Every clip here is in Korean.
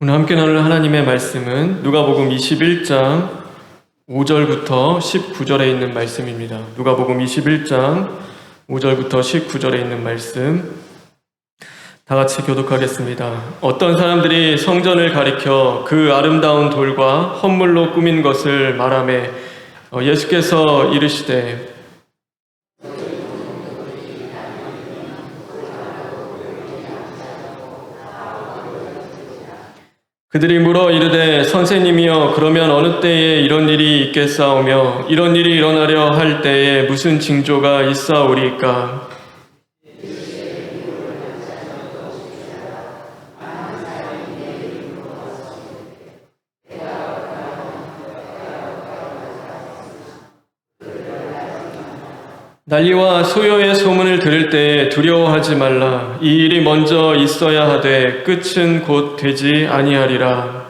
오늘 함께 나눌 하나님의 말씀은 누가복음 21장 5절부터 19절에 있는 말씀입니다. 누가복음 21장 5절부터 19절에 있는 말씀 다 같이 교독하겠습니다. 어떤 사람들이 성전을 가리켜 그 아름다운 돌과 헌물로 꾸민 것을 말하매 예수께서 이르시되 그들이 물어 이르되 선생님이여 그러면 어느 때에 이런 일이 있겠사오며 이런 일이 일어나려 할 때에 무슨 징조가 있사오리이까? 난리와 소요의 소문을 들을 때에 두려워하지 말라. 이 일이 먼저 있어야 하되 끝은 곧 되지 아니하리라.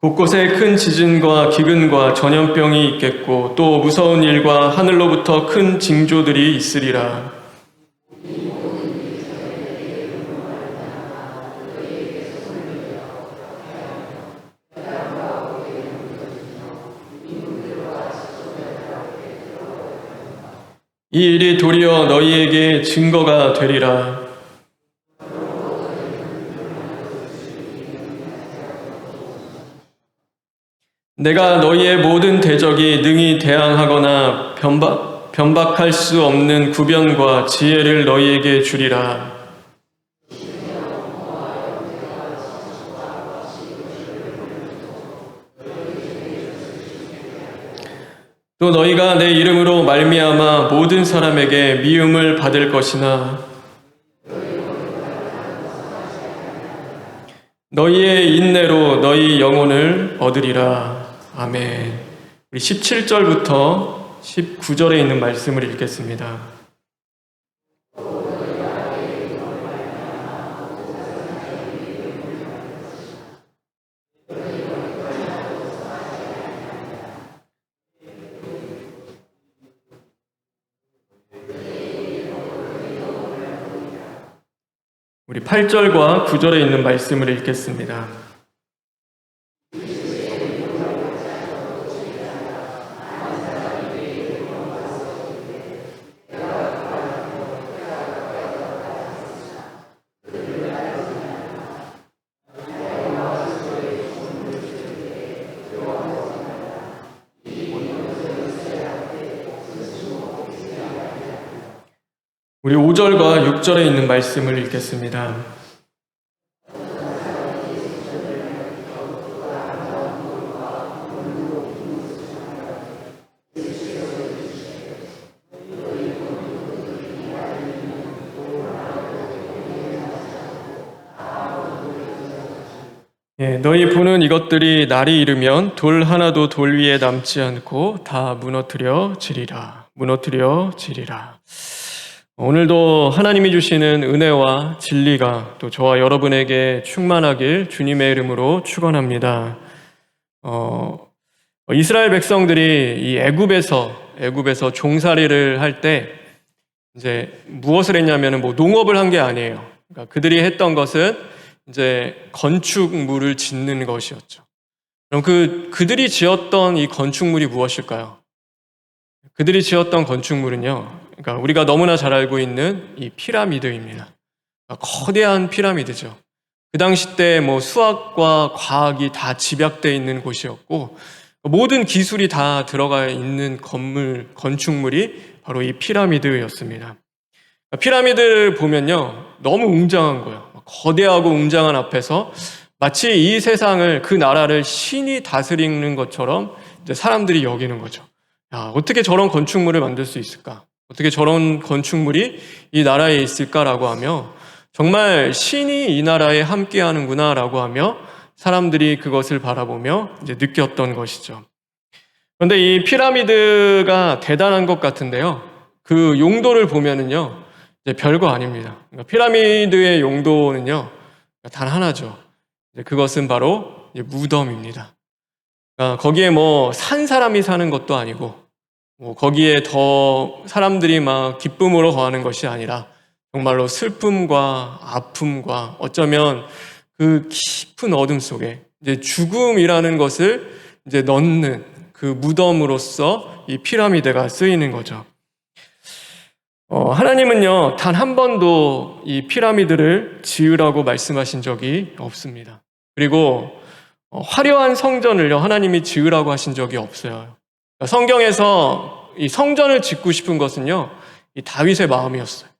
곳곳에 큰 지진과 기근과 전염병이 있겠고 또 무서운 일과 하늘로부터 큰 징조들이 있으리라. 이 일이 도리어 너희에게 증거가 되리라. 내가 너희의 모든 대적이 능히 대항하거나 변박할 수 없는 구변과 지혜를 너희에게 주리라. 또 너희가 내 이름으로 말미암아 모든 사람에게 미움을 받을 것이나 너희의 인내로 너희 영혼을 얻으리라. 아멘. 우리 17절부터 19절에 있는 말씀을 읽겠습니다. 우리 8절과 9절에 있는 말씀을 읽겠습니다. 우리 5절과 6절에 있는 말씀을 읽겠습니다. 너희 보는 이것들이 날이 이르면 돌 하나도 돌 위에 남지 않고 다 무너뜨려 지리라. 오늘도 하나님이 주시는 은혜와 진리가 또 저와 여러분에게 충만하길 주님의 이름으로 축원합니다. 이스라엘 백성들이 이 애굽에서 종살이를 할 때 이제 무엇을 했냐면은 농업을 한 게 아니에요. 그러니까 그들이 했던 것은 이제 건축물을 짓는 것이었죠. 그럼 그들이 지었던 이 건축물이 무엇일까요? 그들이 지었던 건축물은요, 그러니까 우리가 너무나 잘 알고 있는 이 피라미드입니다. 거대한 피라미드죠. 그 당시 때 수학과 과학이 다 집약되어 있는 곳이었고, 모든 기술이 다 들어가 있는 건축물이 바로 이 피라미드였습니다. 피라미드를 보면요, 너무 웅장한 거예요. 거대하고 웅장한 앞에서 마치 이 세상을, 그 나라를 신이 다스리는 것처럼 이제 사람들이 여기는 거죠. 야, 어떻게 저런 건축물을 만들 수 있을까? 어떻게 저런 건축물이 이 나라에 있을까라고 하며 정말 신이 이 나라에 함께하는구나라고 하며 사람들이 그것을 바라보며 이제 느꼈던 것이죠. 그런데 이 피라미드가 대단한 것 같은데요. 그 용도를 보면은요, 이제 별거 아닙니다. 그러니까 피라미드의 용도는요, 단 하나죠. 그것은 바로 무덤입니다. 거기에 산 사람이 사는 것도 아니고 거기에 더 사람들이 막 기쁨으로 거하는 것이 아니라 정말로 슬픔과 아픔과 어쩌면 그 깊은 어둠 속에 이제 죽음이라는 것을 이제 넣는 그 무덤으로서 이 피라미드가 쓰이는 거죠. 하나님은요, 단 한 번도 이 피라미드를 지으라고 말씀하신 적이 없습니다. 그리고 화려한 성전을요, 하나님이 지으라고 하신 적이 없어요. 성경에서 이 성전을 짓고 싶은 것은요, 이 다윗의 마음이었어요.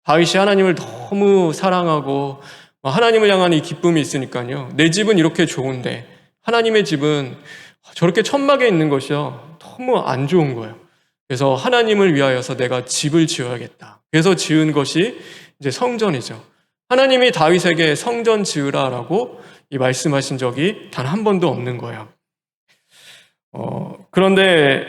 다윗이 하나님을 너무 사랑하고 하나님을 향한 이 기쁨이 있으니까요, 내 집은 이렇게 좋은데 하나님의 집은 저렇게 천막에 있는 것이요, 너무 안 좋은 거예요. 그래서 하나님을 위하여서 내가 집을 지어야겠다. 그래서 지은 것이 이제 성전이죠. 하나님이 다윗에게 성전 지으라라고 이 말씀하신 적이 단 한 번도 없는 거예요. 그런데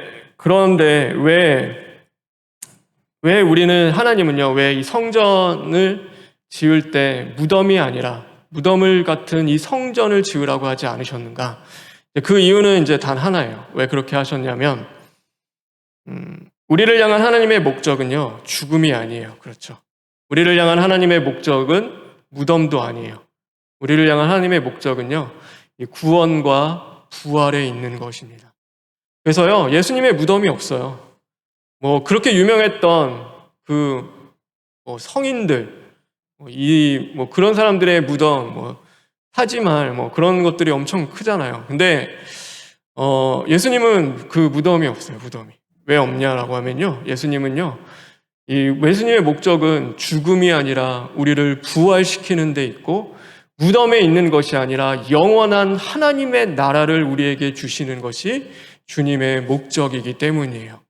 왜 우리는 하나님은요, 왜 이 성전을 지을 때 무덤이 아니라 무덤을 같은 이 성전을 지으라고 하지 않으셨는가? 그 이유는 이제 단 하나예요. 왜 그렇게 하셨냐면, 우리를 향한 하나님의 목적은요, 죽음이 아니에요. 그렇죠. 우리를 향한 하나님의 목적은 무덤도 아니에요. 우리를 향한 하나님의 목적은요, 이 구원과 부활에 있는 것입니다. 그래서요, 예수님의 무덤이 없어요. 그렇게 유명했던 성인들, 그런 사람들의 무덤, 타지말, 그런 것들이 엄청 크잖아요. 근데, 예수님은 그 무덤이 없어요, 무덤이. 왜 없냐라고 하면요, 예수님은요, 예수님의 목적은 죽음이 아니라 우리를 부활시키는 데 있고, 무덤에 있는 것이 아니라 영원한 하나님의 나라를 우리에게 주시는 것이 주님의 목적이기 때문이에요.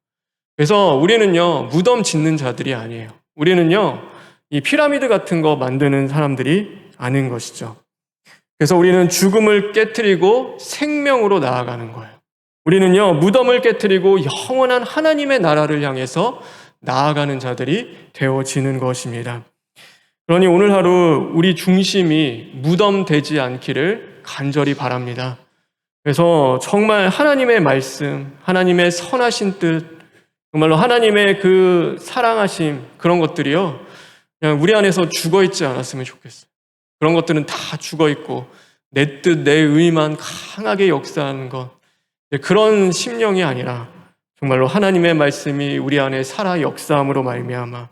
그래서 우리는요, 무덤 짓는 자들이 아니에요. 우리는요, 이 피라미드 같은 거 만드는 사람들이 아닌 것이죠. 그래서 우리는 죽음을 깨트리고 생명으로 나아가는 거예요. 우리는요, 무덤을 깨트리고 영원한 하나님의 나라를 향해서 나아가는 자들이 되어지는 것입니다. 그러니 오늘 하루 우리 중심이 무덤 되지 않기를 간절히 바랍니다. 그래서 정말 하나님의 말씀, 하나님의 선하신 뜻, 정말로 하나님의 그 사랑하심, 그런 것들이요, 그냥 우리 안에서 죽어있지 않았으면 좋겠어요. 그런 것들은 다 죽어있고 내 뜻, 내 의만 강하게 역사하는 것, 그런 심령이 아니라 정말로 하나님의 말씀이 우리 안에 살아 역사함으로 말미암아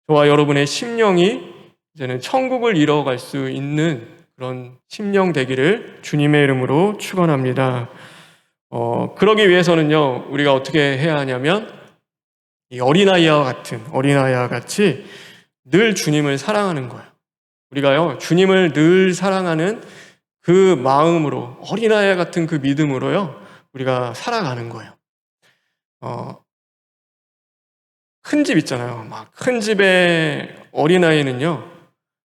저와 여러분의 심령이 이제는 천국을 이뤄갈 수 있는 그런 심령 되기를 주님의 이름으로 축원합니다. 그러기 위해서는요, 우리가 어떻게 해야 하냐면 이 어린아이와 같이 늘 주님을 사랑하는 거예요. 우리가요, 주님을 늘 사랑하는 그 마음으로, 어린아이 같은 그 믿음으로요, 우리가 살아가는 거예요. 큰 집 있잖아요. 막 큰 집에 어린아이는요,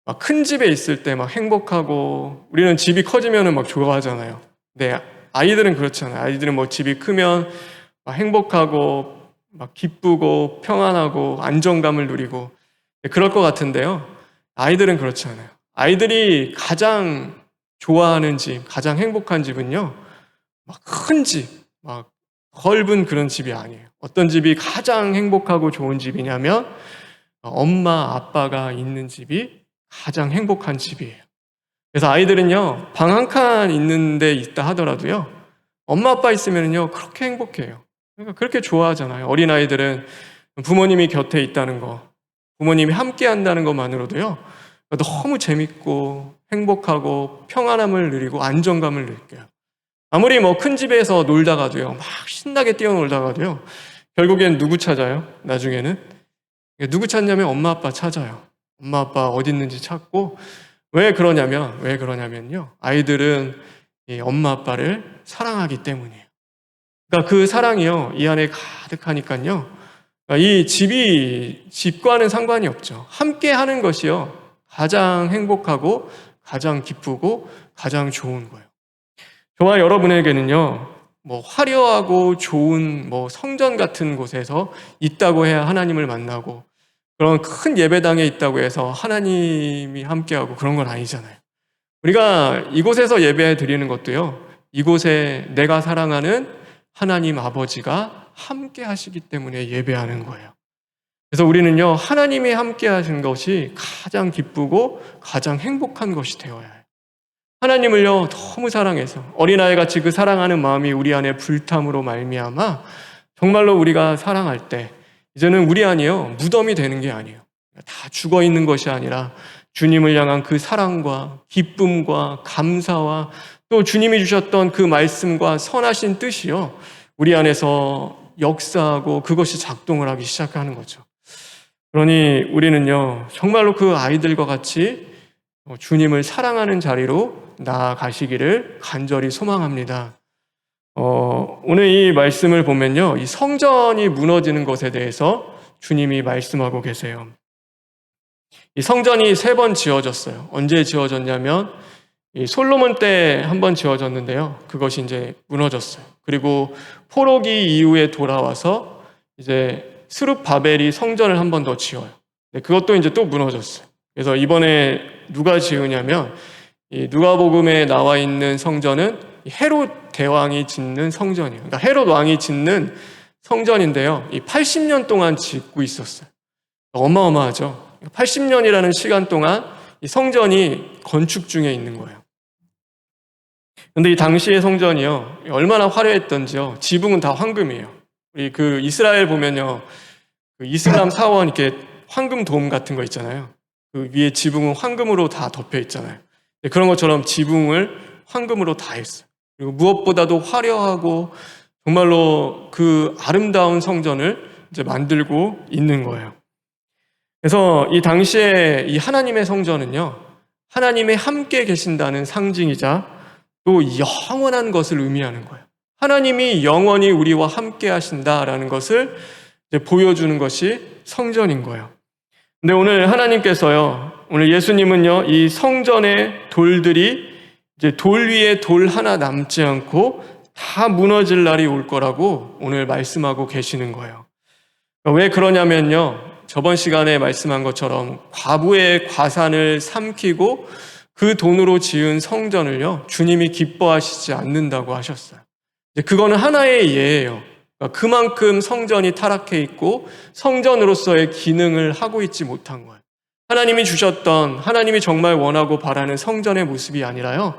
막 큰 집에 있을 때 막 행복하고, 우리는 집이 커지면은 막 좋아하잖아요. 근데 아이들은 그렇잖아요. 아이들은 집이 크면 막 행복하고, 막 기쁘고, 평안하고, 안정감을 누리고, 그럴 것 같은데요. 아이들은 그렇지 않아요. 아이들이 가장 좋아하는 집, 가장 행복한 집은요, 막 큰 집, 막 넓은 그런 집이 아니에요. 어떤 집이 가장 행복하고 좋은 집이냐면 엄마, 아빠가 있는 집이 가장 행복한 집이에요. 그래서 아이들은요, 방 한 칸 있는 데 있다 하더라도요, 엄마, 아빠 있으면요, 그렇게 행복해요. 그러니까 그렇게 좋아하잖아요. 어린아이들은 부모님이 곁에 있다는 거, 부모님이 함께 한다는 것만으로도요, 너무 재밌고 행복하고 평안함을 누리고 안정감을 느껴요. 아무리 큰 집에서 놀다가도요, 막 신나게 뛰어놀다가도요, 결국엔 누구 찾아요? 나중에는 누구 찾냐면 엄마 아빠 찾아요. 엄마 아빠 어디 있는지 찾고. 왜 그러냐면요, 아이들은 이 엄마 아빠를 사랑하기 때문이에요. 그러니까 그 사랑이요, 이 안에 가득하니까요, 이 집과는 상관이 없죠. 함께 하는 것이요, 가장 행복하고 가장 기쁘고 가장 좋은 거예요. 저와 여러분에게는요, 화려하고 좋은 성전 같은 곳에서 있다고 해야 하나님을 만나고, 그런 큰 예배당에 있다고 해서 하나님이 함께하고 그런 건 아니잖아요. 우리가 이곳에서 예배 드리는 것도요, 이곳에 내가 사랑하는 하나님 아버지가 함께 하시기 때문에 예배하는 거예요. 그래서 우리는요, 하나님이 함께 하신 것이 가장 기쁘고 가장 행복한 것이 되어야 해요. 하나님을요, 너무 사랑해서 어린아이같이 그 사랑하는 마음이 우리 안에 불탐으로 말미암아 정말로 우리가 사랑할 때 이제는 우리 안이요, 무덤이 되는 게 아니에요. 다 죽어 있는 것이 아니라 주님을 향한 그 사랑과 기쁨과 감사와 또 주님이 주셨던 그 말씀과 선하신 뜻이요, 우리 안에서 역사하고 그것이 작동을 하기 시작하는 거죠. 그러니 우리는요, 정말로 그 아이들과 같이 주님을 사랑하는 자리로 나아가시기를 간절히 소망합니다. 오늘 이 말씀을 보면요, 이 성전이 무너지는 것에 대해서 주님이 말씀하고 계세요. 이 성전이 3번 지어졌어요. 언제 지어졌냐면 이 솔로몬 때 한 번 지어졌는데요, 그것이 이제 무너졌어요. 그리고 포로기 이후에 돌아와서 이제 스룹바벨이 성전을 한 번 더 지어요. 그것도 이제 또 무너졌어요. 그래서 이번에 누가 지으냐면 이 누가복음에 나와 있는 성전은 헤롯 대왕이 짓는 성전이에요. 그러니까 헤롯 왕이 짓는 성전인데요, 이 80년 동안 짓고 있었어요. 어마어마하죠. 80년이라는 시간 동안 이 성전이 건축 중에 있는 거예요. 그런데 이 당시의 성전이요, 얼마나 화려했던지요, 지붕은 다 황금이에요. 우리 그 이스라엘 보면요, 그 이슬람 사원 이렇게 황금 돔 같은 거 있잖아요. 그 위에 지붕은 황금으로 다 덮여 있잖아요. 그런 것처럼 지붕을 황금으로 다 했어요. 그리고 무엇보다도 화려하고 정말로 그 아름다운 성전을 이제 만들고 있는 거예요. 그래서 이 당시에 이 하나님의 성전은요, 하나님이 함께 계신다는 상징이자 또 영원한 것을 의미하는 거예요. 하나님이 영원히 우리와 함께 하신다라는 것을 이제 보여주는 것이 성전인 거예요. 근데 오늘 하나님께서요, 오늘 예수님은요, 이 성전의 돌들이 이제 돌 위에 돌 하나 남지 않고 다 무너질 날이 올 거라고 오늘 말씀하고 계시는 거예요. 왜 그러냐면요, 저번 시간에 말씀한 것처럼 과부의 과산을 삼키고 그 돈으로 지은 성전을요, 주님이 기뻐하시지 않는다고 하셨어요. 그거는 하나의 예예요. 그만큼 성전이 타락해 있고 성전으로서의 기능을 하고 있지 못한 거예요. 하나님이 주셨던, 하나님이 정말 원하고 바라는 성전의 모습이 아니라요,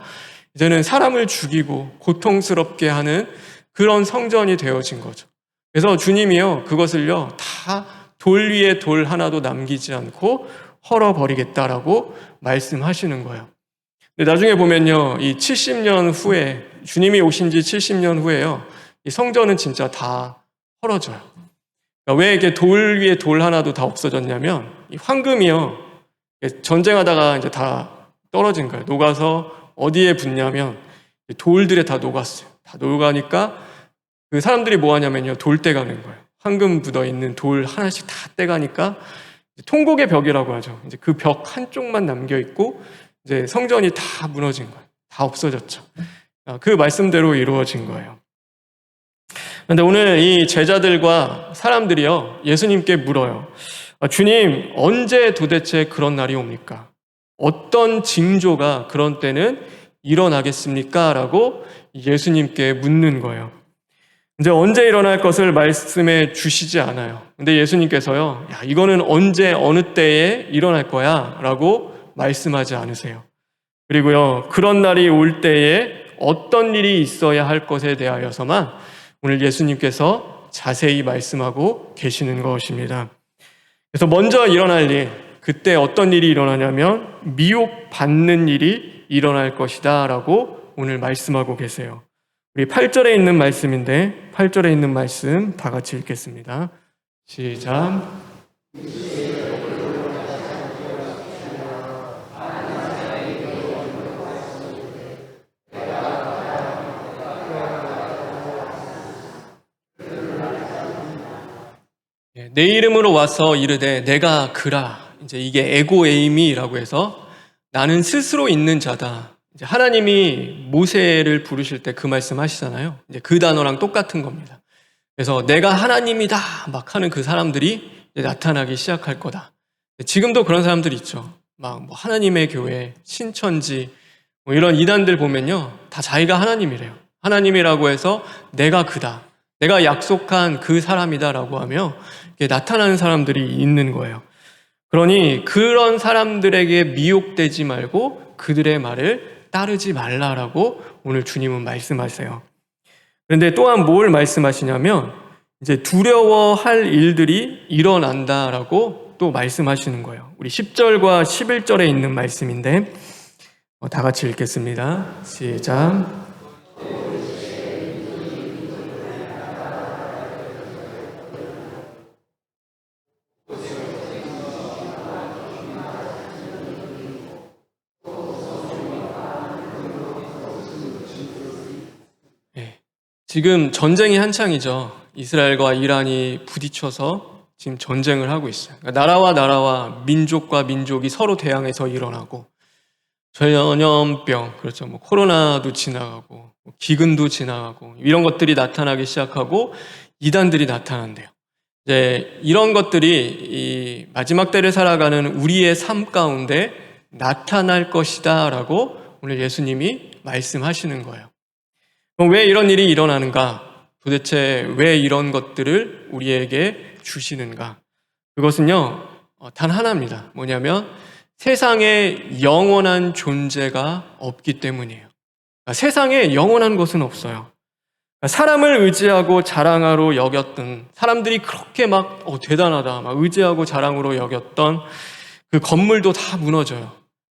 이제는 사람을 죽이고 고통스럽게 하는 그런 성전이 되어진 거죠. 그래서 주님이요, 그것을요, 다 돌 위에 돌 하나도 남기지 않고 헐어버리겠다라고 말씀하시는 거예요. 근데 나중에 보면요, 이 70년 후에, 주님이 오신 지 70년 후에요, 이 성전은 진짜 다 헐어져요. 그러니까 왜 이게 돌 위에 돌 하나도 다 없어졌냐면, 이 황금이요, 전쟁하다가 이제 다 떨어진 거예요. 녹아서 어디에 붙냐면 돌들에 다 녹았어요. 다 녹아니까 그 사람들이 뭐 하냐면요, 돌 떼가는 거예요. 황금 묻어 있는 돌 하나씩 다 떼가니까 통곡의 벽이라고 하죠. 이제 그 벽 한쪽만 남겨 있고 이제 성전이 다 무너진 거예요. 다 없어졌죠. 그 말씀대로 이루어진 거예요. 그런데 오늘 이 제자들과 사람들이요, 예수님께 물어요. 주님, 언제 도대체 그런 날이 옵니까? 어떤 징조가 그런 때는 일어나겠습니까? 라고 예수님께 묻는 거예요. 이제 언제 일어날 것을 말씀해 주시지 않아요. 근데 예수님께서요, 야, 이거는 언제 어느 때에 일어날 거야 라고 말씀하지 않으세요. 그리고요, 그런 날이 올 때에 어떤 일이 있어야 할 것에 대하여서만 오늘 예수님께서 자세히 말씀하고 계시는 것입니다. 그래서 먼저 일어날 일, 그때 어떤 일이 일어나냐면 미혹받는 일이 일어날 것이다 라고 오늘 말씀하고 계세요. 우리 8절에 있는 말씀인데 8절에 있는 말씀 다 같이 읽겠습니다. 시작. 내 이름으로 와서 이르되 내가 그라. 이제 이게 에고에이미라고 해서 나는 스스로 있는 자다. 이제 하나님이 모세를 부르실 때 그 말씀 하시잖아요. 이제 그 단어랑 똑같은 겁니다. 그래서 내가 하나님이다 막 하는 그 사람들이 이제 나타나기 시작할 거다. 지금도 그런 사람들이 있죠. 막 뭐 하나님의 교회, 신천지 뭐 이런 이단들 보면요, 다 자기가 하나님이래요. 하나님이라고 해서 내가 그다. 내가 약속한 그 사람이다라고 하며 나타나는 사람들이 있는 거예요. 그러니 그런 사람들에게 미혹되지 말고 그들의 말을 따르지 말라라고 오늘 주님은 말씀하세요. 그런데 또한 뭘 말씀하시냐면 이제 두려워할 일들이 일어난다라고 또 말씀하시는 거예요. 우리 10절과 11절에 있는 말씀인데 다 같이 읽겠습니다. 시작. 지금 전쟁이 한창이죠. 이스라엘과 이란이 부딪혀서 지금 전쟁을 하고 있어요. 그러니까 나라와 민족과 민족이 서로 대항해서 일어나고 전염병, 그렇죠. 코로나도 지나가고 기근도 지나가고 이런 것들이 나타나기 시작하고 이단들이 나타난대요. 이제 이런 것들이 이 마지막 때를 살아가는 우리의 삶 가운데 나타날 것이다라고 오늘 예수님이 말씀하시는 거예요. 그럼 왜 이런 일이 일어나는가? 도대체 왜 이런 것들을 우리에게 주시는가? 그것은요, 단 하나입니다. 뭐냐면 세상에 영원한 존재가 없기 때문이에요. 그러니까 세상에 영원한 것은 없어요. 그러니까 사람을 의지하고 자랑하러 여겼던 사람들이 그렇게 막 대단하다, 막 의지하고 자랑으로 여겼던 그 건물도 다 무너져요.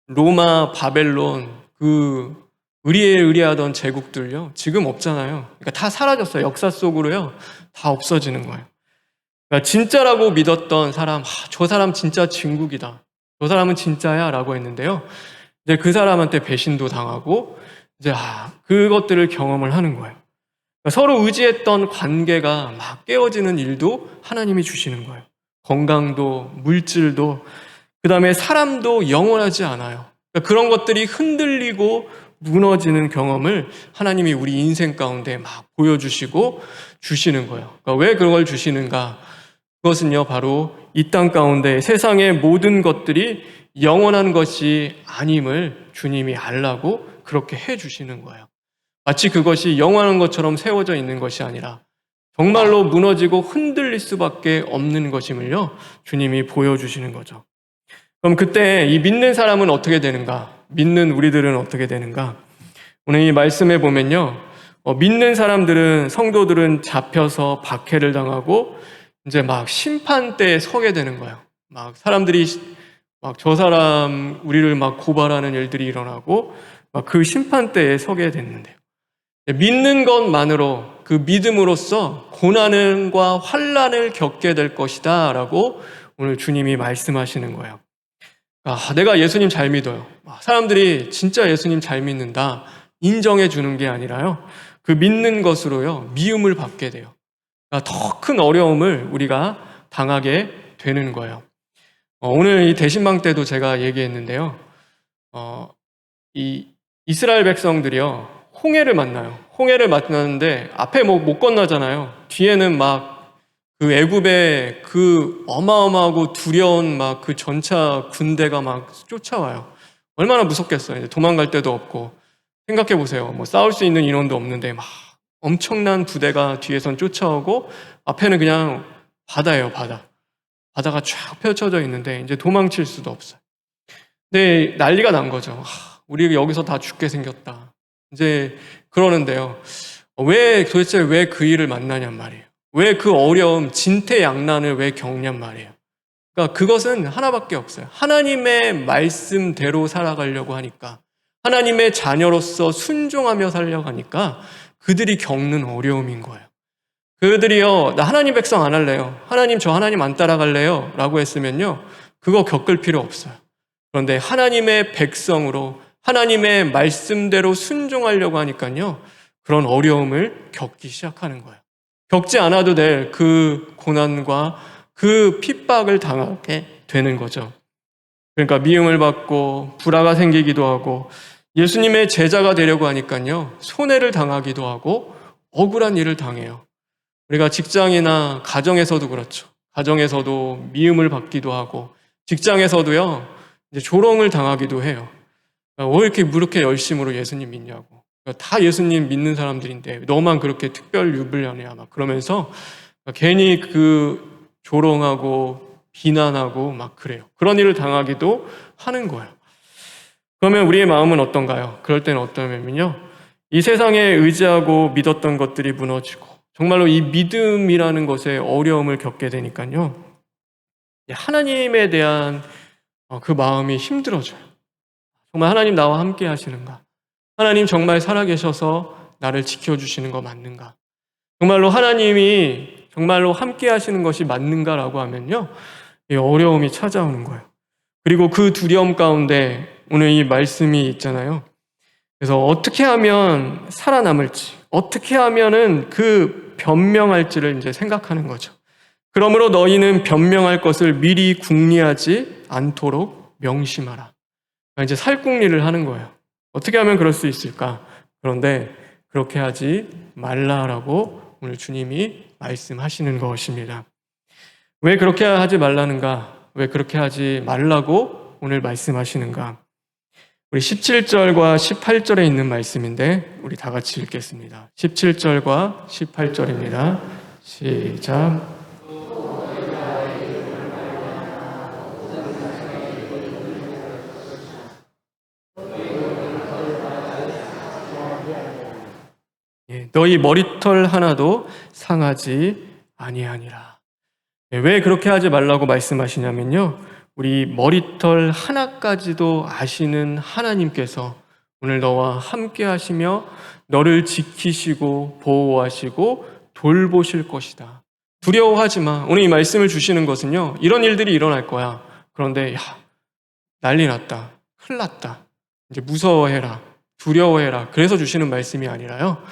로마, 바벨론, 그 의리하던 제국들요, 지금 없잖아요. 그러니까 다 사라졌어요. 역사 속으로요, 다 없어지는 거예요. 그러니까 진짜라고 믿었던 사람, 저 사람 진짜 진국이다. 저 사람은 진짜야 라고 했는데요. 이제 그 사람한테 배신도 당하고, 이제 그것들을 경험을 하는 거예요. 그러니까 서로 의지했던 관계가 막 깨어지는 일도 하나님이 주시는 거예요. 건강도, 물질도, 그 다음에 사람도 영원하지 않아요. 그러니까 그런 것들이 흔들리고 무너지는 경험을 하나님이 우리 인생 가운데 막 보여주시고 주시는 거예요. 그러니까 왜 그걸 주시는가? 그것은요, 바로 이 땅 가운데 세상의 모든 것들이 영원한 것이 아님을 주님이 알라고 그렇게 해주시는 거예요. 마치 그것이 영원한 것처럼 세워져 있는 것이 아니라 정말로 무너지고 흔들릴 수밖에 없는 것임을요, 주님이 보여주시는 거죠. 그럼 그때 이 믿는 사람은 어떻게 되는가? 믿는 우리들은 어떻게 되는가? 오늘 이 말씀에 보면요, 믿는 사람들은, 성도들은 잡혀서 박해를 당하고 이제 막 심판대에 서게 되는 거예요. 막 사람들이 막 저 사람 우리를 막 고발하는 일들이 일어나고 막 그 심판대에 서게 됐는데요. 믿는 것만으로, 그 믿음으로써 고난과 환난을 겪게 될 것이다라고 오늘 주님이 말씀하시는 거예요. 내가 예수님 잘 믿어요. 사람들이 진짜 예수님 잘 믿는다 인정해 주는 게 아니라요, 그 믿는 것으로요, 미움을 받게 돼요. 더 큰 어려움을 우리가 당하게 되는 거예요. 오늘 이 대신방 때도 제가 얘기했는데요. 이 이스라엘 백성들이요, 홍해를 만나요. 홍해를 만나는데 앞에 못 건너잖아요. 뒤에는 막 그 애굽의 그 어마어마하고 두려운 막 그 전차 군대가 막 쫓아와요. 얼마나 무섭겠어요. 이제 도망갈 데도 없고. 생각해 보세요. 싸울 수 있는 인원도 없는데 막 엄청난 부대가 뒤에선 쫓아오고 앞에는 그냥 바다예요, 바다. 바다가 쫙 펼쳐져 있는데 이제 도망칠 수도 없어요. 근데 난리가 난 거죠. 우리 여기서 다 죽게 생겼다. 이제 그러는데요. 도대체 왜 그 일을 만나냔 말이에요. 왜 그 어려움, 진퇴양난을 왜 겪냔 말이에요. 그러니까 그것은 하나밖에 없어요. 하나님의 말씀대로 살아가려고 하니까, 하나님의 자녀로서 순종하며 살려고 하니까 그들이 겪는 어려움인 거예요. 그들이요, 나 하나님 백성 안 할래요. 저 하나님 안 따라갈래요. 라고 했으면요, 그거 겪을 필요 없어요. 그런데 하나님의 백성으로 하나님의 말씀대로 순종하려고 하니까요, 그런 어려움을 겪기 시작하는 거예요. 겪지 않아도 될 그 고난과 그 핍박을 당하게 되는 거죠. 그러니까 미움을 받고 불화가 생기기도 하고 예수님의 제자가 되려고 하니까요, 손해를 당하기도 하고 억울한 일을 당해요. 우리가 직장이나 가정에서도 그렇죠. 가정에서도 미움을 받기도 하고 직장에서도요, 이제 조롱을 당하기도 해요. 왜 이렇게 열심으로 예수님 믿냐고. 다 예수님 믿는 사람들인데 너만 그렇게 특별 유불연이야 막 그러면서 괜히 그 조롱하고 비난하고 막 그래요. 그런 일을 당하기도 하는 거예요. 그러면 우리의 마음은 어떤가요? 그럴 때는 어떠냐면요, 이 세상에 의지하고 믿었던 것들이 무너지고 정말로 이 믿음이라는 것에 어려움을 겪게 되니까요, 하나님에 대한 그 마음이 힘들어져요. 정말 하나님 나와 함께 하시는가? 하나님 정말 살아계셔서 나를 지켜주시는 거 맞는가? 정말로 하나님이 정말로 함께 하시는 것이 맞는가라고 하면요, 이 어려움이 찾아오는 거예요. 그리고 그 두려움 가운데 오늘 이 말씀이 있잖아요. 그래서 어떻게 하면 살아남을지, 어떻게 하면은 그 변명할지를 이제 생각하는 거죠. 그러므로 너희는 변명할 것을 미리 궁리하지 않도록 명심하라. 이제 살궁리를 하는 거예요. 어떻게 하면 그럴 수 있을까? 그런데 그렇게 하지 말라라고 오늘 주님이 말씀하시는 것입니다. 왜 그렇게 하지 말라는가? 왜 그렇게 하지 말라고 오늘 말씀하시는가? 우리 17절과 18절에 있는 말씀인데 우리 다 같이 읽겠습니다. 17절과 18절입니다. 시작. 너희 머리털 하나도 상하지 아니하니라. 왜 그렇게 하지 말라고 말씀하시냐면요, 우리 머리털 하나까지도 아시는 하나님께서 오늘 너와 함께 하시며 너를 지키시고 보호하시고 돌보실 것이다. 두려워하지 마. 오늘 이 말씀을 주시는 것은요, 이런 일들이 일어날 거야. 그런데 난리 났다. 큰일 났다. 이제 무서워해라. 두려워해라. 그래서 주시는 말씀이 아니라요,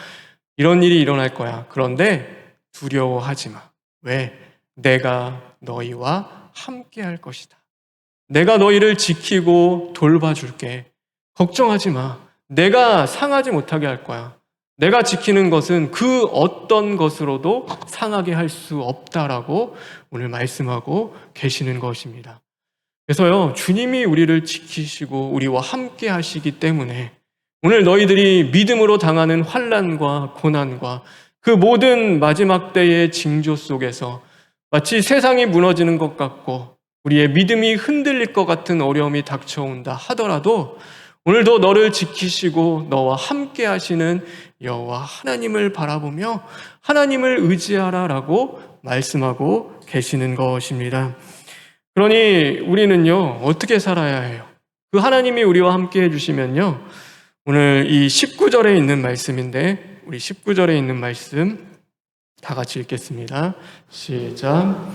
이런 일이 일어날 거야. 그런데 두려워하지 마. 왜? 내가 너희와 함께 할 것이다. 내가 너희를 지키고 돌봐줄게. 걱정하지 마. 내가 상하지 못하게 할 거야. 내가 지키는 것은 그 어떤 것으로도 상하게 할 수 없다라고 오늘 말씀하고 계시는 것입니다. 그래서요, 주님이 우리를 지키시고 우리와 함께 하시기 때문에 오늘 너희들이 믿음으로 당하는 환난과 고난과 그 모든 마지막 때의 징조 속에서 마치 세상이 무너지는 것 같고 우리의 믿음이 흔들릴 것 같은 어려움이 닥쳐온다 하더라도 오늘도 너를 지키시고 너와 함께 하시는 여호와 하나님을 바라보며 하나님을 의지하라라고 말씀하고 계시는 것입니다. 그러니 우리는요, 어떻게 살아야 해요? 그 하나님이 우리와 함께 해주시면요, 오늘 이 19절에 있는 말씀인데 우리 19절에 있는 말씀 다 같이 읽겠습니다. 시작.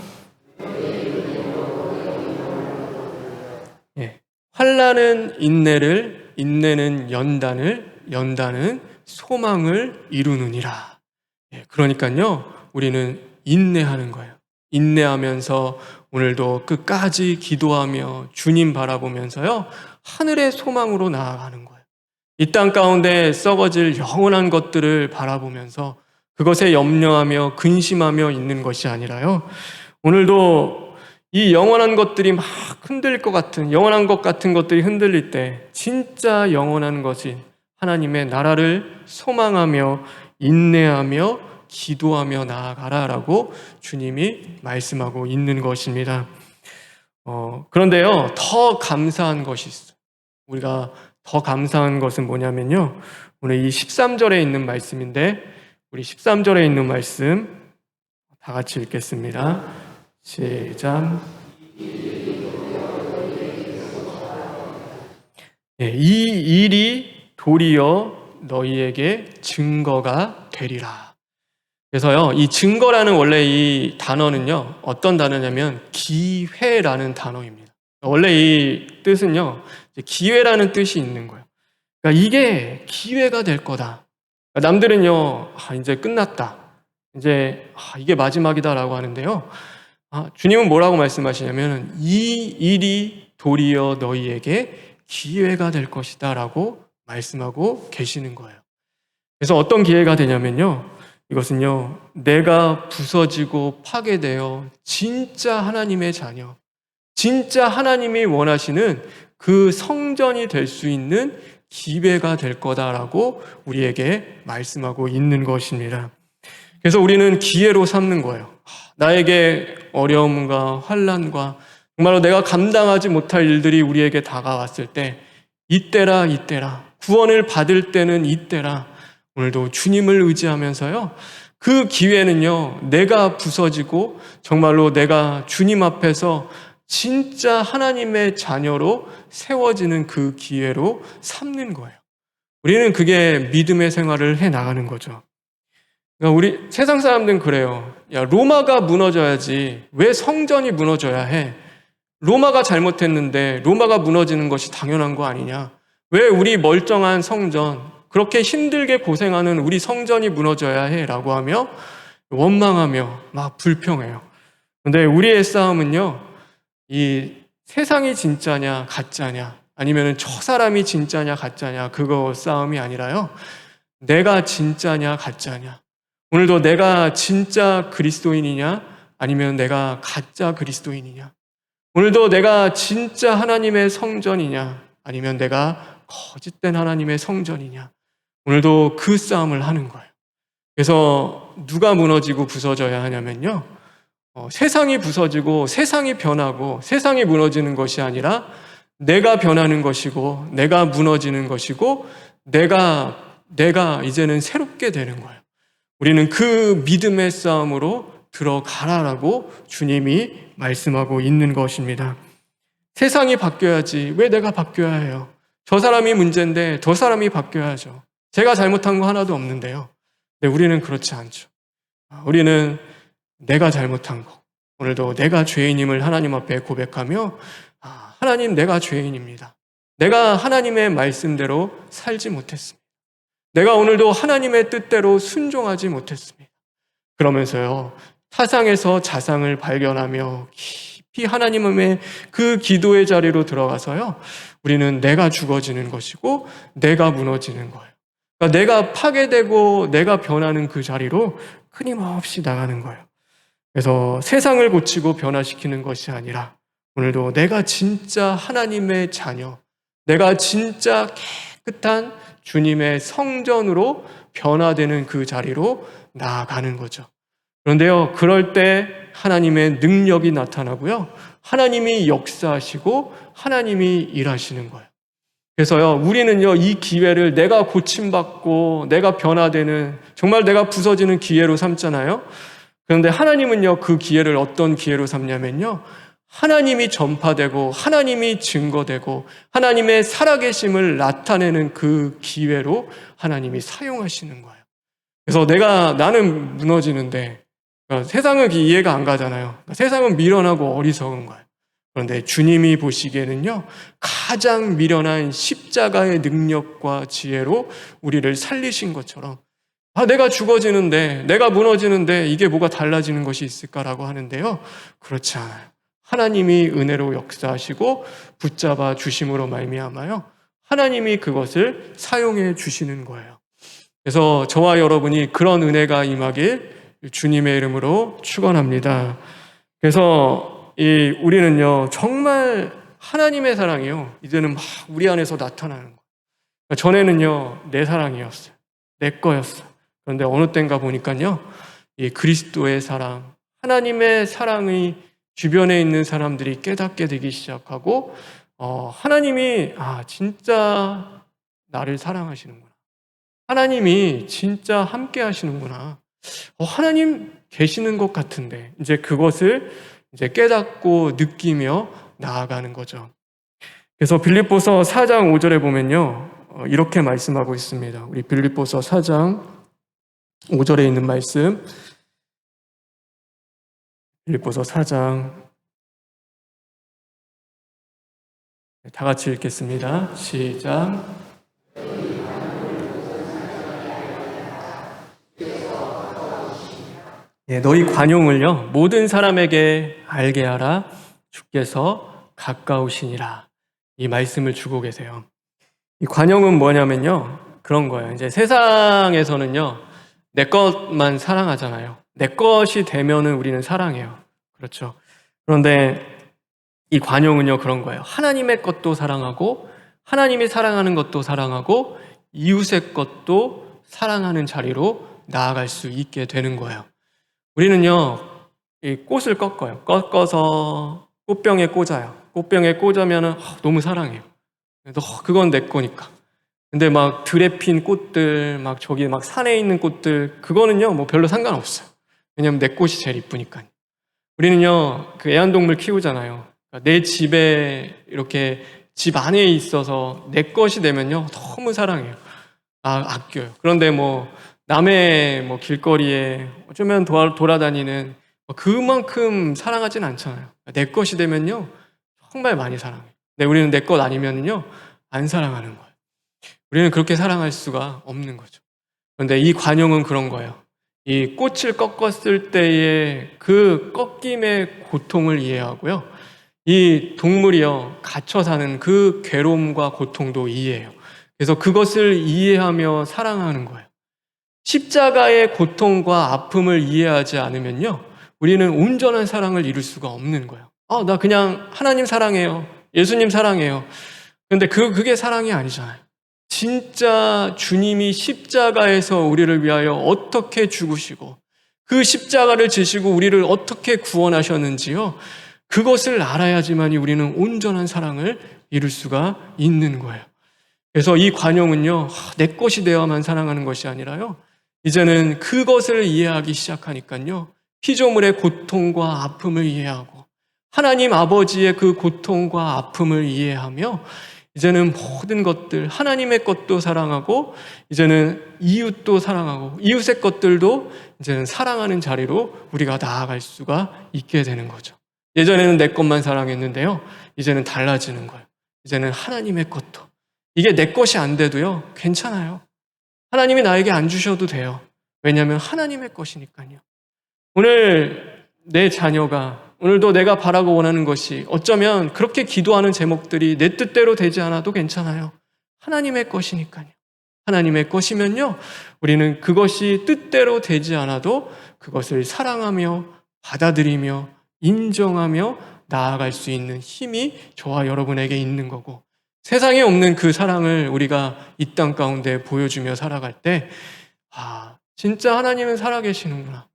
환난은 인내를, 인내는 연단을, 연단은 소망을 이루느니라. 그러니까요, 우리는 인내하는 거예요. 인내하면서 오늘도 끝까지 기도하며 주님 바라보면서요, 하늘의 소망으로 나아가는 거예요. 이 땅 가운데 썩어질 영원한 것들을 바라보면서 그것에 염려하며 근심하며 있는 것이 아니라요, 오늘도 이 영원한 것들이 막 흔들릴 것 같은, 영원한 것 같은 것들이 흔들릴 때 진짜 영원한 것이 하나님의 나라를 소망하며 인내하며 기도하며 나아가라라고 주님이 말씀하고 있는 것입니다. 그런데요, 더 감사한 것이 있어요. 우리가 더 감사한 것은 뭐냐면요, 오늘 이 13절에 있는 말씀인데 우리 13절에 있는 말씀 다 같이 읽겠습니다. 시작. 이 일이 도리어 너희에게 증거가 되리라. 그래서요, 이 증거라는 원래 이 단어는요, 어떤 단어냐면 기회라는 단어입니다. 원래 이 뜻은요, 기회라는 뜻이 있는 거예요. 그러니까 이게 기회가 될 거다. 남들은요, 이제 끝났다. 이제 이게 마지막이다라고 하는데요. 주님은 뭐라고 말씀하시냐면 이 일이 도리어 너희에게 기회가 될 것이다라고 말씀하고 계시는 거예요. 그래서 어떤 기회가 되냐면요, 이것은요, 내가 부서지고 파괴되어 진짜 하나님의 자녀, 진짜 하나님이 원하시는 그 성전이 될 수 있는 기회가 될 거다라고 우리에게 말씀하고 있는 것입니다. 그래서 우리는 기회로 삼는 거예요. 나에게 어려움과 환난과 정말로 내가 감당하지 못할 일들이 우리에게 다가왔을 때 이때라 구원을 받을 때는 이때라. 오늘도 주님을 의지하면서요, 그 기회는요, 내가 부서지고 정말로 내가 주님 앞에서 진짜 하나님의 자녀로 세워지는 그 기회로 삼는 거예요. 우리는 그게 믿음의 생활을 해 나가는 거죠. 그러니까 우리 세상 사람들은 그래요. 야, 로마가 무너져야지 왜 성전이 무너져야 해? 로마가 잘못했는데 로마가 무너지는 것이 당연한 거 아니냐? 왜 우리 멀쩡한 성전, 그렇게 힘들게 고생하는 우리 성전이 무너져야 해? 라고 하며 원망하며 막 불평해요. 그런데 우리의 싸움은요, 이 세상이 진짜냐 가짜냐, 아니면 저 사람이 진짜냐 가짜냐, 그거 싸움이 아니라요, 내가 진짜냐 가짜냐, 오늘도 내가 진짜 그리스도인이냐 아니면 내가 가짜 그리스도인이냐, 오늘도 내가 진짜 하나님의 성전이냐 아니면 내가 거짓된 하나님의 성전이냐, 오늘도 그 싸움을 하는 거예요. 그래서 누가 무너지고 부서져야 하냐면요, 세상이 부서지고 세상이 변하고 세상이 무너지는 것이 아니라 내가 변하는 것이고 내가 무너지는 것이고 내가 이제는 새롭게 되는 거예요. 우리는 그 믿음의 싸움으로 들어가라라고 주님이 말씀하고 있는 것입니다. 세상이 바뀌어야지 왜 내가 바뀌어야 해요? 저 사람이 문제인데 저 사람이 바뀌어야죠. 제가 잘못한 거 하나도 없는데요. 근데 우리는 그렇지 않죠. 우리는 내가 잘못한 거, 오늘도 내가 죄인임을 하나님 앞에 고백하며, 하나님, 내가 죄인입니다. 내가 하나님의 말씀대로 살지 못했습니다. 내가 오늘도 하나님의 뜻대로 순종하지 못했습니다. 그러면서요, 타상에서 자상을 발견하며 깊이 하나님의 그 기도의 자리로 들어가서요, 우리는 내가 죽어지는 것이고 내가 무너지는 거예요. 그러니까 내가 파괴되고 내가 변하는 그 자리로 끊임없이 나가는 거예요. 그래서 세상을 고치고 변화시키는 것이 아니라 오늘도 내가 진짜 하나님의 자녀, 내가 진짜 깨끗한 주님의 성전으로 변화되는 그 자리로 나아가는 거죠. 그런데요, 그럴 때 하나님의 능력이 나타나고요, 하나님이 역사하시고 하나님이 일하시는 거예요. 그래서요, 우리는요, 이 기회를 내가 고침받고 내가 변화되는, 정말 내가 부서지는 기회로 삼잖아요. 그런데 하나님은요, 그 기회를 어떤 기회로 삼냐면요, 하나님이 전파되고 하나님이 증거되고 하나님의 살아계심을 나타내는 그 기회로 하나님이 사용하시는 거예요. 그래서 나는 무너지는데, 그러니까 세상은 이해가 안 가잖아요. 그러니까 세상은 미련하고 어리석은 거예요. 그런데 주님이 보시기에는요, 가장 미련한 십자가의 능력과 지혜로 우리를 살리신 것처럼, 내가 죽어지는데, 내가 무너지는데 이게 뭐가 달라지는 것이 있을까라고 하는데요, 그렇지 않아요. 하나님이 은혜로 역사하시고 붙잡아 주심으로 말미암아요, 하나님이 그것을 사용해 주시는 거예요. 그래서 저와 여러분이 그런 은혜가 임하길 주님의 이름으로 축원합니다. 그래서 우리는요, 정말 하나님의 사랑이요, 이제는 막 우리 안에서 나타나는 거예요. 전에는요, 내 사랑이었어요. 내 거였어요. 그런데 어느 때인가 보니까요, 이 그리스도의 사랑, 하나님의 사랑이 주변에 있는 사람들이 깨닫게 되기 시작하고, 하나님이 진짜 나를 사랑하시는구나, 하나님이 진짜 함께 하시는구나, 하나님 계시는 것 같은데, 이제 그것을 이제 깨닫고 느끼며 나아가는 거죠. 그래서 빌립보서 4장 5절에 보면요, 이렇게 말씀하고 있습니다. 우리 빌립보서 4장 5절에 있는 말씀, 빌립보서 4장, 다 같이 읽겠습니다. 시작. 너희 관용을요, 모든 사람에게 알게 하라. 주께서 가까우시니라. 이 말씀을 주고 계세요. 이 관용은 뭐냐면요, 그런 거예요. 이제 세상에서는요, 내 것만 사랑하잖아요. 내 것이 되면은 우리는 사랑해요. 그렇죠. 그런데 이 관용은요, 그런 거예요. 하나님의 것도 사랑하고 하나님이 사랑하는 것도 사랑하고 이웃의 것도 사랑하는 자리로 나아갈 수 있게 되는 거예요. 우리는요, 이 꽃을 꺾어서 꽃병에 꽂아요. 꽃병에 꽂으면 너무 사랑해요. 그건 내 거니까. 근데 막 들에 핀 꽃들, 막 저기 막 산에 있는 꽃들, 그거는요, 뭐 별로 상관없어요. 왜냐면 내 꽃이 제일 이쁘니까요. 우리는요, 그 애완동물 키우잖아요. 그러니까 내 집에 이렇게 집 안에 있어서 내 것이 되면요, 너무 사랑해요. 아껴요. 그런데 뭐 남의 뭐 길거리에 어쩌면 돌아다니는 그만큼 사랑하진 않잖아요. 내 것이 되면요, 정말 많이 사랑해요. 근데 우리는 내 것 아니면요, 안 사랑하는 거예요. 우리는 그렇게 사랑할 수가 없는 거죠. 그런데 이 관용은 그런 거예요. 이 꽃을 꺾었을 때의 그 꺾임의 고통을 이해하고요. 이 동물이요, 갇혀 사는 그 괴로움과 고통도 이해해요. 그래서 그것을 이해하며 사랑하는 거예요. 십자가의 고통과 아픔을 이해하지 않으면요, 우리는 온전한 사랑을 이룰 수가 없는 거예요. 나 그냥 하나님 사랑해요. 예수님 사랑해요. 그런데 그게 사랑이 아니잖아요. 진짜 주님이 십자가에서 우리를 위하여 어떻게 죽으시고 그 십자가를 지시고 우리를 어떻게 구원하셨는지요, 그것을 알아야지만이 우리는 온전한 사랑을 이룰 수가 있는 거예요. 그래서 이 관용은요, 내 것이 되어야만 사랑하는 것이 아니라요, 이제는 그것을 이해하기 시작하니까요, 피조물의 고통과 아픔을 이해하고 하나님 아버지의 그 고통과 아픔을 이해하며 이제는 모든 것들, 하나님의 것도 사랑하고 이제는 이웃도 사랑하고 이웃의 것들도 이제는 사랑하는 자리로 우리가 나아갈 수가 있게 되는 거죠. 예전에는 내 것만 사랑했는데요, 이제는 달라지는 거예요. 이제는 하나님의 것도. 이게 내 것이 안 돼도요, 괜찮아요. 하나님이 나에게 안 주셔도 돼요. 왜냐하면 하나님의 것이니까요. 오늘 내 자녀가, 오늘도 내가 바라고 원하는 것이 어쩌면 그렇게 기도하는 제목들이 내 뜻대로 되지 않아도 괜찮아요. 하나님의 것이니까요. 하나님의 것이면요, 우리는 그것이 뜻대로 되지 않아도 그것을 사랑하며 받아들이며 인정하며 나아갈 수 있는 힘이 저와 여러분에게 있는 거고, 세상에 없는 그 사랑을 우리가 이 땅 가운데 보여주며 살아갈 때, 진짜 하나님은 살아계시는구나.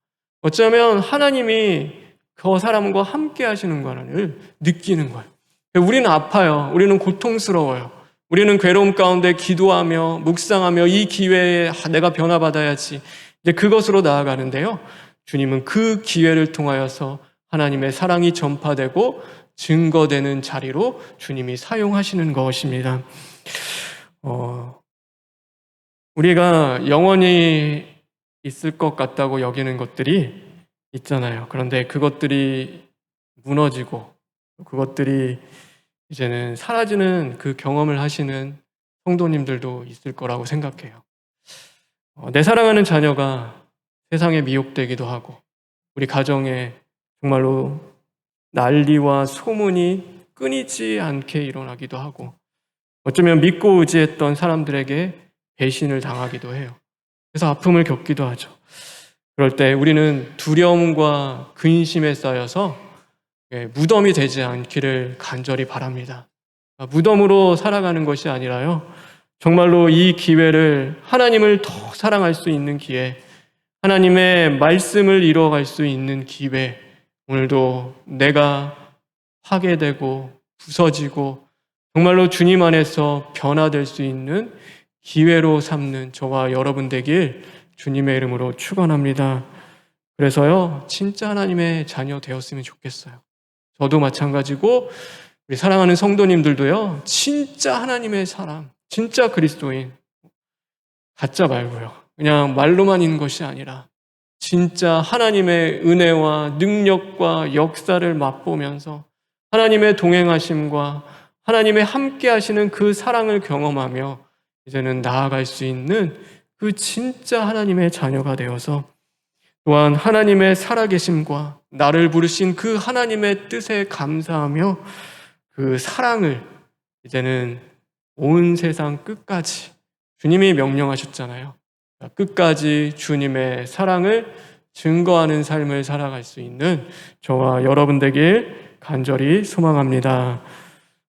어쩌면 하나님이 그 사람과 함께 하시는 거를 느끼는 거예요. 우리는 아파요. 우리는 고통스러워요. 우리는 괴로움 가운데 기도하며 묵상하며 이 기회에 내가 변화받아야지, 이제 그것으로 나아가는데요, 주님은 그 기회를 통하여서 하나님의 사랑이 전파되고 증거되는 자리로 주님이 사용하시는 것입니다. 우리가 영원히 있을 것 같다고 여기는 것들이 있잖아요. 그런데 그것들이 무너지고 그것들이 이제는 사라지는 그 경험을 하시는 성도님들도 있을 거라고 생각해요. 내 사랑하는 자녀가 세상에 미혹되기도 하고 우리 가정에 정말로 난리와 소문이 끊이지 않게 일어나기도 하고 어쩌면 믿고 의지했던 사람들에게 배신을 당하기도 해요. 그래서 아픔을 겪기도 하죠. 그럴 때 우리는 두려움과 근심에 쌓여서 무덤이 되지 않기를 간절히 바랍니다. 무덤으로 살아가는 것이 아니라요, 정말로 이 기회를 하나님을 더 사랑할 수 있는 기회, 하나님의 말씀을 이루어갈 수 있는 기회, 오늘도 내가 파괴되고 부서지고 정말로 주님 안에서 변화될 수 있는 기회로 삼는 저와 여러분 되길 주님의 이름으로 축원합니다. 그래서요, 진짜 하나님의 자녀 되었으면 좋겠어요. 저도 마찬가지고 우리 사랑하는 성도님들도요, 진짜 하나님의 사람, 진짜 그리스도인, 가짜 말고요, 그냥 말로만 있는 것이 아니라 진짜 하나님의 은혜와 능력과 역사를 맛보면서 하나님의 동행하심과 하나님의 함께 하시는 그 사랑을 경험하며 이제는 나아갈 수 있는 그 진짜 하나님의 자녀가 되어서 또한 하나님의 살아계심과 나를 부르신 그 하나님의 뜻에 감사하며 그 사랑을 이제는 온 세상 끝까지, 주님이 명령하셨잖아요. 끝까지 주님의 사랑을 증거하는 삶을 살아갈 수 있는 저와 여러분 되길 간절히 소망합니다.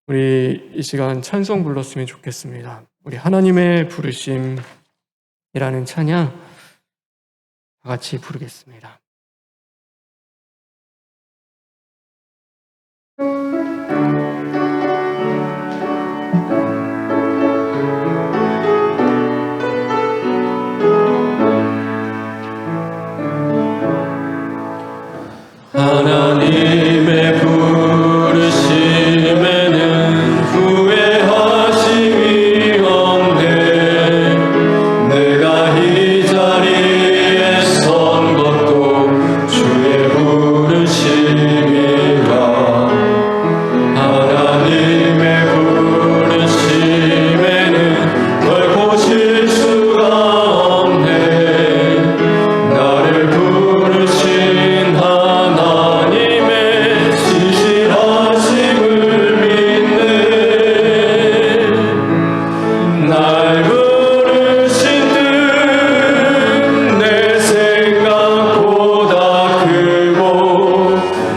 우리 이 시간 찬송 불렀으면 좋겠습니다. 우리 하나님의 부르심이라는 찬양 다 같이 부르겠습니다. 하나님의 부르심에는 후회하심이 없네. 내가 이 자리에 선 것도 주의 부르심이라. 하나님의 부르심에는 결코 실수가 없네. 나를 부르신 하나님의 신실하심을 믿네. 날 부르신 뜻 내 생각보다 크고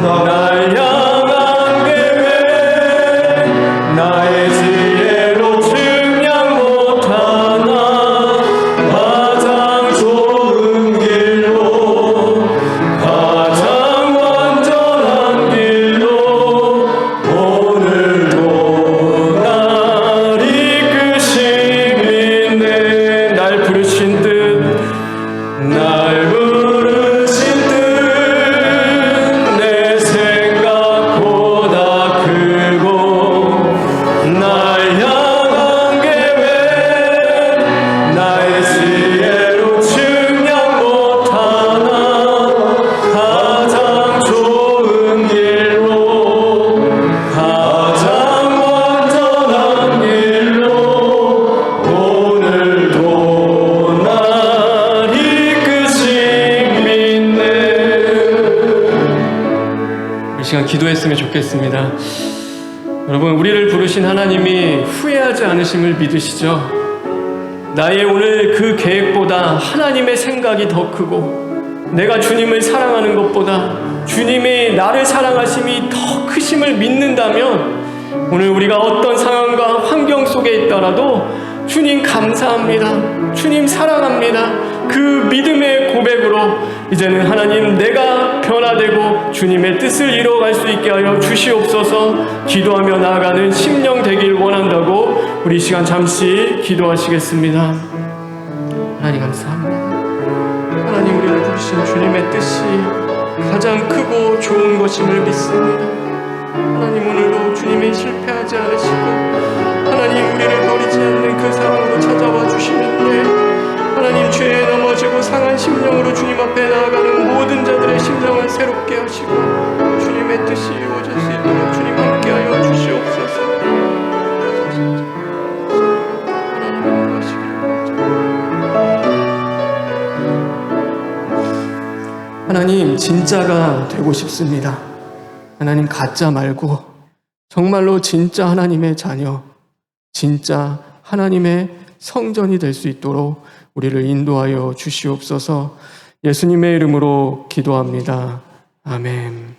날 향한 계획 나의 지혜로 측량 못하나 가장 좋은 길로 가장 완전한 길로 오늘도 날 이끄심이네. 날 부르신 뜻 날 부르신 뜻 내 생각보다 크고 날 향한 계획 나의 지혜로 측량 못하나 가장 좋은 길로 가장 완전한 길로 오늘도 날 이끄심 믿네. 이 시간 기도했으면 좋겠습니다. 여러분, 우리를 부르신 하나님이 후회하지 않으심을 믿으시죠? 나의 오늘 그 계획보다 하나님의 생각이 더 크고 내가 주님을 사랑하는 것보다 주님이 나를 사랑하심이 더 크심을 믿는다면 오늘 우리가 어떤 상황과 환경 속에 있더라도 주님 감사합니다. 주님 사랑합니다. 그 믿음의 고백으로 이제는 하나님 내가 변화되고 주님의 뜻을 이루어갈 수 있게 하여 주시옵소서 기도하며 나아가는 심령 되길 원한다고 우리 시간 잠시 기도하시겠습니다. 하나님 감사합니다. 하나님 우리를 부르신 주님의 뜻이 가장 크고 좋은 것임을 믿습니다. 하나님 오늘도 주님이 실패하지 않으시고 하나님 우리를 버리지 않는 그 사랑으로 찾아와 주시는데 하나님 죄에 넘어지고 상한 심령으로 주님 앞에 나아가는 모든 자들의 심령을 새롭게 하시고 주님의 뜻이 이루어질 수 있도록 주님 함께하여 주시옵소서. 하나님 인도하시길 바랍니다. 하나님 진짜가 되고 싶습니다. 하나님 가짜 말고 정말로 진짜 하나님의 자녀, 진짜 하나님의 성전이 될 수 있도록 우리를 인도하여 주시옵소서. 예수님의 이름으로 기도합니다. 아멘.